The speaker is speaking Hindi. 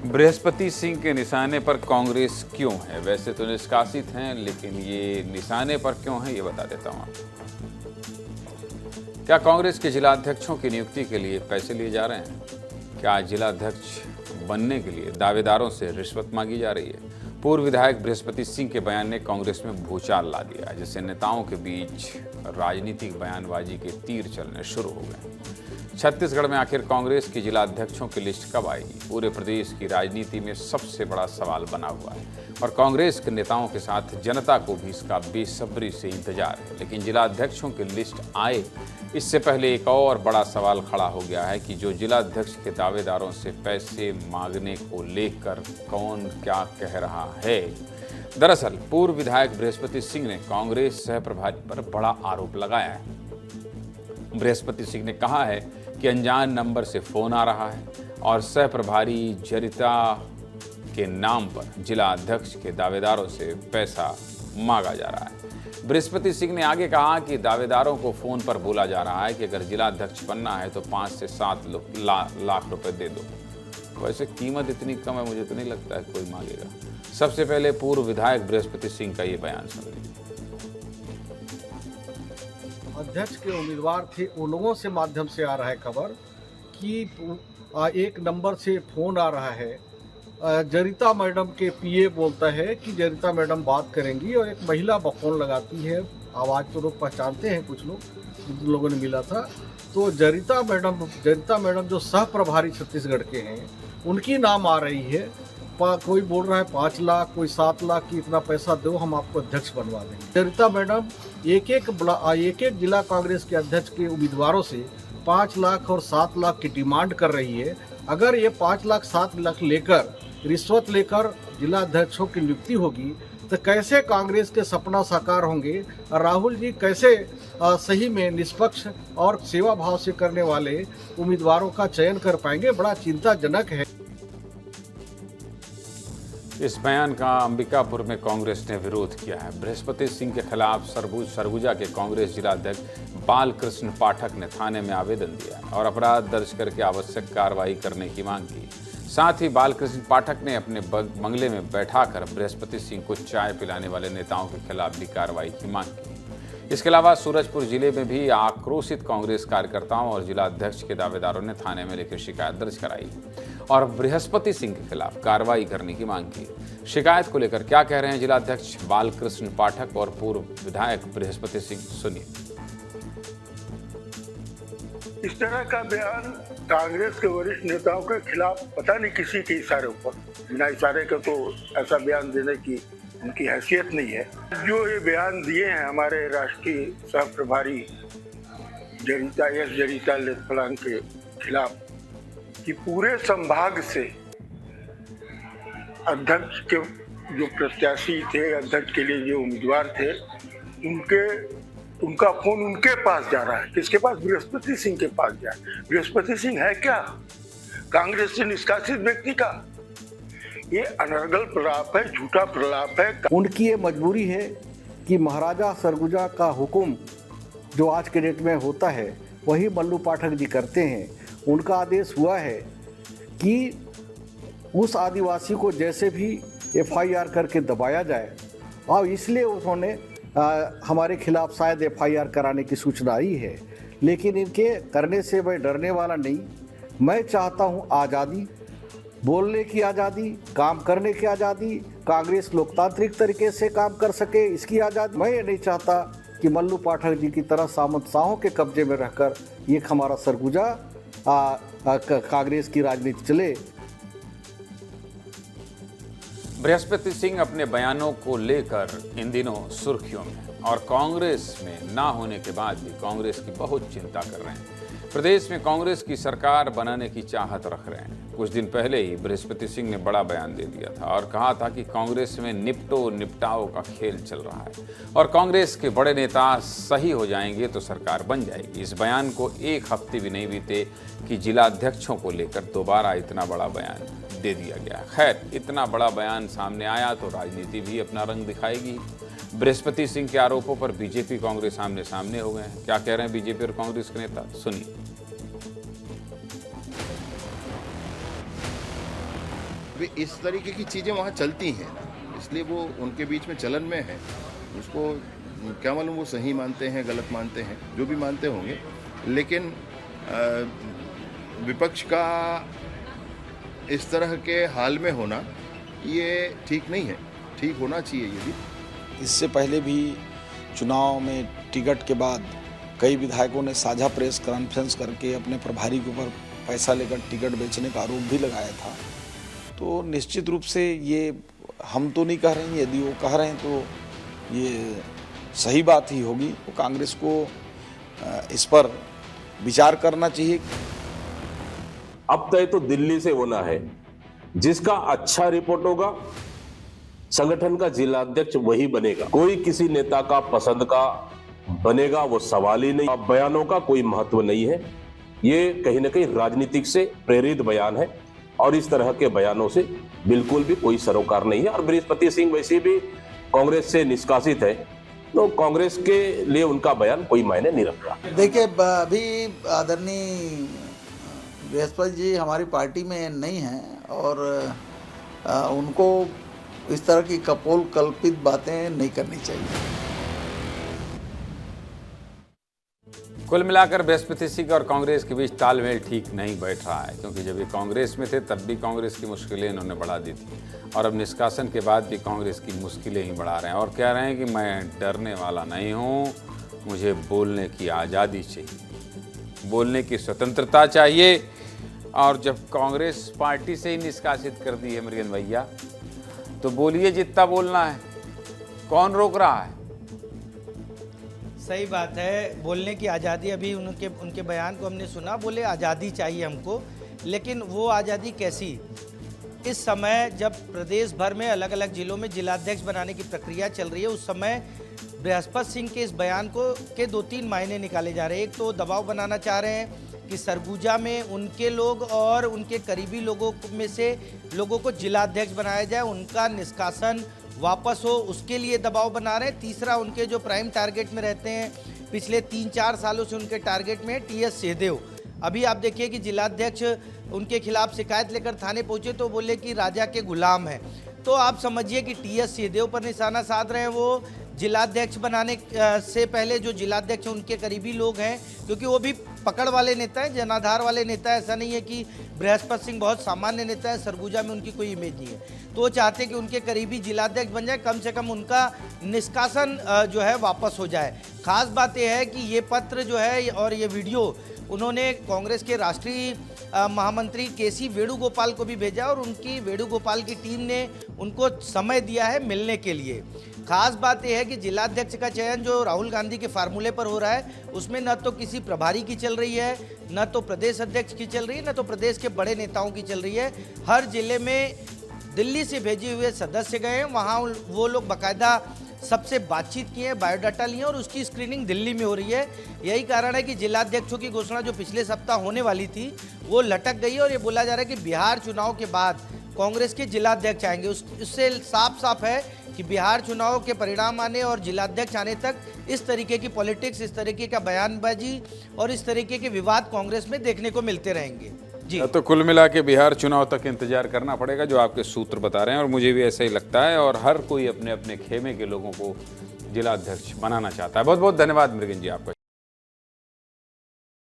बृहस्पति सिंह के निशाने पर कांग्रेस क्यों है? वैसे तो निष्कासित हैं, लेकिन ये निशाने पर क्यों है, ये बता देता हूं आपको। क्या कांग्रेस के जिलाध्यक्षों की नियुक्ति के लिए पैसे लिए जा रहे हैं? क्या जिलाध्यक्ष बनने के लिए दावेदारों से रिश्वत मांगी जा रही है? पूर्व विधायक बृहस्पति सिंह के बयान ने कांग्रेस में भूचाल ला दिया, जिससे नेताओं के बीच राजनीतिक बयानबाजी के तीर चलने शुरू हो गए। छत्तीसगढ़ में आखिर कांग्रेस की जिलाध्यक्षों की लिस्ट कब आएगी? पूरे प्रदेश की राजनीति में सबसे बड़ा सवाल बना हुआ है और कांग्रेस के नेताओं के साथ जनता को भी इसका बेसब्री से इंतजार है। लेकिन जिलाध्यक्षों की लिस्ट आए इससे पहले एक और बड़ा सवाल खड़ा हो गया है कि जो जिलाध्यक्ष के दावेदारों से पैसे मांगने को लेकर कौन क्या कह रहा है। दरअसल पूर्व विधायक बृहस्पति सिंह ने कांग्रेस सह प्रभारी पर बड़ा आरोप लगाया है। बृहस्पति सिंह ने कहा है कि अनजान नंबर से फोन आ रहा है और सह प्रभारी जरिता के नाम पर जिला अध्यक्ष के दावेदारों से पैसा मांगा जा रहा है। बृहस्पति सिंह ने आगे कहा कि दावेदारों को फोन पर बोला जा रहा है कि अगर जिला अध्यक्ष बनना है तो 5 से 7 लाख रुपए दे दो। वैसे कीमत इतनी कम है, मुझे तो नहीं लगता है कोई मांगेगा। सबसे पहले पूर्व विधायक बृहस्पति सिंह का ये बयान सुन लीजिए। अध्यक्ष के उम्मीदवार थे, उन लोगों से माध्यम से आ रहा है खबर कि एक नंबर से फोन आ रहा है। जरिता मैडम के पीए बोलता है कि जरिता मैडम बात करेंगी और एक महिला फोन लगाती है। आवाज़ तो लोग पहचानते हैं, कुछ लोगों ने मिला था। तो जरिता मैडम जो सह प्रभारी छत्तीसगढ़ के हैं, उनकी नाम आ रही है। कोई बोल रहा है 5 लाख, कोई 7 लाख की इतना पैसा दो, हम आपको अध्यक्ष बनवा देंगे। जरिता मैडम एक एक जिला कांग्रेस के अध्यक्ष के उम्मीदवारों से 5 लाख और 7 लाख की डिमांड कर रही है। अगर ये 5 लाख 7 लाख लेकर रिश्वत लेकर जिला अध्यक्षों की नियुक्ति होगी तो कैसे कांग्रेस के सपना साकार होंगे? राहुल जी कैसे सही में निष्पक्ष और सेवा भाव से करने वाले उम्मीदवारों का चयन कर पाएंगे? बड़ा चिंताजनक है। इस बयान का अंबिकापुर में कांग्रेस ने विरोध किया है। बृहस्पति सिंह के खिलाफ सरगुजा के कांग्रेस जिलाध्यक्ष बालकृष्ण पाठक ने थाने में आवेदन दिया और अपराध दर्ज करके आवश्यक कार्रवाई करने की मांग की। साथ ही बालकृष्ण पाठक ने अपने बंगले में बैठाकर बृहस्पति सिंह को चाय पिलाने वाले नेताओं के खिलाफ भी कार्रवाई की मांग की। इसके अलावा सूरजपुर जिले में भी आक्रोशित कांग्रेस कार्यकर्ताओं और जिलाध्यक्ष के दावेदारों ने थाने में लेकर शिकायत दर्ज कराई और बृहस्पति सिंह के खिलाफ कार्रवाई करने की मांग की। शिकायत को लेकर क्या कह रहे हैं जिलाध्यक्ष बालकृष्ण पाठक और पूर्व विधायक बृहस्पति सिंह, सुनिए। इस तरह का बयान कांग्रेस के वरिष्ठ नेताओं के खिलाफ पता नहीं किसी के इशारे पर, बिना इशारे के तो ऐसा बयान देने की उनकी हैसियत नहीं है। जो ये बयान दिए हैं हमारे राष्ट्रीय सह प्रभारी जरिता लेथपलान के खिलाफ कि पूरे संभाग से अध्यक्ष के जो प्रत्याशी थे, अध्यक्ष के लिए जो उम्मीदवार थे, उनका फोन उनके पास जा रहा है। किसके पास? बृहस्पति सिंह के पास जा रहा है। बृहस्पति सिंह है क्या? कांग्रेस से निष्कासित व्यक्ति का ये अनर्गल प्रलाप है, झूठा प्रलाप है। उनकी ये मजबूरी है कि महाराजा सरगुजा का हुक्म जो आज के डेट में होता है वही मल्लू पाठक जी करते हैं। उनका आदेश हुआ है कि उस आदिवासी को जैसे भी एफआईआर करके दबाया जाए और इसलिए उन्होंने हमारे खिलाफ शायद एफआईआर कराने की सूचना आई है। लेकिन इनके करने से मैं डरने वाला नहीं। मैं चाहता हूँ आज़ादी, बोलने की आज़ादी, काम करने की आज़ादी, कांग्रेस लोकतांत्रिक तरीके से काम कर सके, इसकी आज़ादी। मैं ये नहीं चाहता कि मल्लू पाठक जी की तरह सामंत शाहों के कब्जे में रहकर ये हमारा सरगुजा कांग्रेस की राजनीति चले। बृहस्पति सिंह अपने बयानों को लेकर इन दिनों सुर्खियों में और कांग्रेस में ना होने के बाद भी कांग्रेस की बहुत चिंता कर रहे हैं। प्रदेश में कांग्रेस की सरकार बनाने की चाहत रख रहे हैं। कुछ दिन पहले ही बृहस्पति सिंह ने बड़ा बयान दे दिया था और कहा था कि कांग्रेस में निपटो निपटाओ का खेल चल रहा है और कांग्रेस के बड़े नेता सही हो जाएंगे तो सरकार बन जाएगी। इस बयान को 1 हफ्ते भी नहीं बीते कि जिलाध्यक्षों को लेकर दोबारा इतना बड़ा बयान दे दिया गया। खैर, इतना बड़ा बयान सामने आया तो राजनीति भी अपना रंग दिखाएगी। बृहस्पति सिंह के आरोपों पर बीजेपी कांग्रेस आमने सामने हो गए हैं। क्या कह रहे हैं बीजेपी और कांग्रेस के नेता, सुनिए। वे इस तरीके की चीज़ें वहाँ चलती हैं, इसलिए वो उनके बीच में चलन में है। उसको क्या मालूम वो सही मानते हैं गलत मानते हैं, जो भी मानते होंगे, लेकिन विपक्ष का इस तरह के हाल में होना ये ठीक नहीं है। ठीक होना चाहिए ये भी। इससे पहले भी चुनाव में टिकट के बाद कई विधायकों ने साझा प्रेस कॉन्फ्रेंस करके अपने प्रभारी के ऊपर पैसा लेकर टिकट बेचने का आरोप भी लगाया था। तो निश्चित रूप से ये हम तो नहीं कह रहे हैं, यदि वो कह रहे हैं तो ये सही बात ही होगी। तो कांग्रेस को इस पर विचार करना चाहिए। अब तय तो दिल्ली से होना है। जिसका अच्छा रिपोर्ट होगा संगठन का जिला अध्यक्ष वही बनेगा। कोई किसी नेता का पसंद का बनेगा वो सवाल ही नहीं। अब बयानों का कोई महत्व नहीं है। ये कहीं ना कहीं राजनीतिक से प्रेरित बयान है और इस तरह के बयानों से बिल्कुल भी कोई सरोकार नहीं है। और बृहस्पति सिंह वैसे भी कांग्रेस से निष्कासित है, तो कांग्रेस के लिए उनका बयान कोई मायने नहीं रख रहा। देखिए, अभी आदरणीय बृहस्पति जी हमारी पार्टी में नहीं हैं और उनको इस तरह की कपोल कल्पित बातें नहीं करनी चाहिए। कुल मिलाकर बृहस्पति सिंह और कांग्रेस के बीच तालमेल ठीक नहीं बैठ रहा है, क्योंकि जब ये कांग्रेस में थे तब भी कांग्रेस की मुश्किलें इन्होंने बढ़ा दी थी और अब निष्कासन के बाद भी कांग्रेस की मुश्किलें ही बढ़ा रहे हैं और कह रहे हैं कि मैं डरने वाला नहीं हूँ, मुझे बोलने की आज़ादी चाहिए, बोलने की स्वतंत्रता चाहिए। और जब कांग्रेस पार्टी से ही निष्कासित कर दी है मृगन भैया, तो बोलिए जितना बोलना है, कौन रोक रहा है? सही बात है, बोलने की आज़ादी। अभी उनके बयान को हमने सुना, बोले आज़ादी चाहिए हमको, लेकिन वो आज़ादी कैसी? इस समय जब प्रदेश भर में अलग अलग जिलों में जिलाध्यक्ष बनाने की प्रक्रिया चल रही है, उस समय बृहस्पति सिंह के इस बयान के 2-3 मायने निकाले जा रहे हैं। एक तो दबाव बनाना चाह रहे हैं कि सरगुजा में उनके लोग और उनके करीबी लोगों में से लोगों को जिलाध्यक्ष बनाया जाए, उनका निष्कासन वापस हो, उसके लिए दबाव बना रहे हैं। तीसरा, उनके जो प्राइम टारगेट में रहते हैं, पिछले 3-4 सालों से उनके टारगेट में टीएस सिंहदेव। अभी आप देखिए कि जिलाध्यक्ष उनके खिलाफ शिकायत लेकर थाने पहुंचे तो बोले कि राजा के गुलाम हैं। तो आप समझिए कि टीएस सिंहदेव पर निशाना साध रहे हैं वो जिलाध्यक्ष बनाने से पहले जो जिलाध्यक्ष उनके करीबी लोग हैं, क्योंकि वो भी पकड़ वाले नेता हैं, जनाधार वाले नेता हैं। ऐसा नहीं है कि बृहस्पति सिंह बहुत सामान्य नेता है, सरगुजा में उनकी कोई इमेज नहीं है। तो वो चाहते हैं कि उनके करीबी जिलाध्यक्ष बन जाए, कम से कम उनका निष्कासन जो है वापस हो जाए। खास बात यह है कि ये पत्र जो है और ये वीडियो उन्होंने कांग्रेस के राष्ट्रीय महामंत्री केसी वेणुगोपाल को भी भेजा और उनकी वेणुगोपाल की टीम ने उनको समय दिया है मिलने के लिए। खास बात यह है कि जिलाध्यक्ष का चयन जो राहुल गांधी के फार्मूले पर हो रहा है, उसमें न तो किसी प्रभारी की चल रही है, न तो प्रदेश अध्यक्ष की चल रही है, न तो प्रदेश के बड़े नेताओं की चल रही है। हर जिले में दिल्ली से भेजे हुए सदस्य गए हैं, वहाँ वो लोग बाकायदा सबसे बातचीत किए, बायोडाटा लिए और उसकी स्क्रीनिंग दिल्ली में हो रही है। यही कारण है कि जिलाध्यक्षों की घोषणा जो पिछले सप्ताह होने वाली थी वो लटक गई और ये बोला जा रहा है कि बिहार चुनाव के बाद कांग्रेस के जिलाध्यक्ष आएंगे। उससे साफ साफ है कि बिहार चुनाव के परिणाम आने और जिलाध्यक्ष आने तक इस तरीके की पॉलिटिक्स, इस तरीके का बयानबाजी और इस तरीके के विवाद कांग्रेस में देखने को मिलते रहेंगे। जी, तो कुल मिला के बिहार चुनाव तक इंतजार करना पड़ेगा, जो आपके सूत्र बता रहे हैं, और मुझे भी ऐसा ही लगता है। और हर कोई अपने अपने खेमे के लोगों को जिलाध्यक्ष बनाना चाहता है। बहुत बहुत धन्यवाद मृगन जी आपका।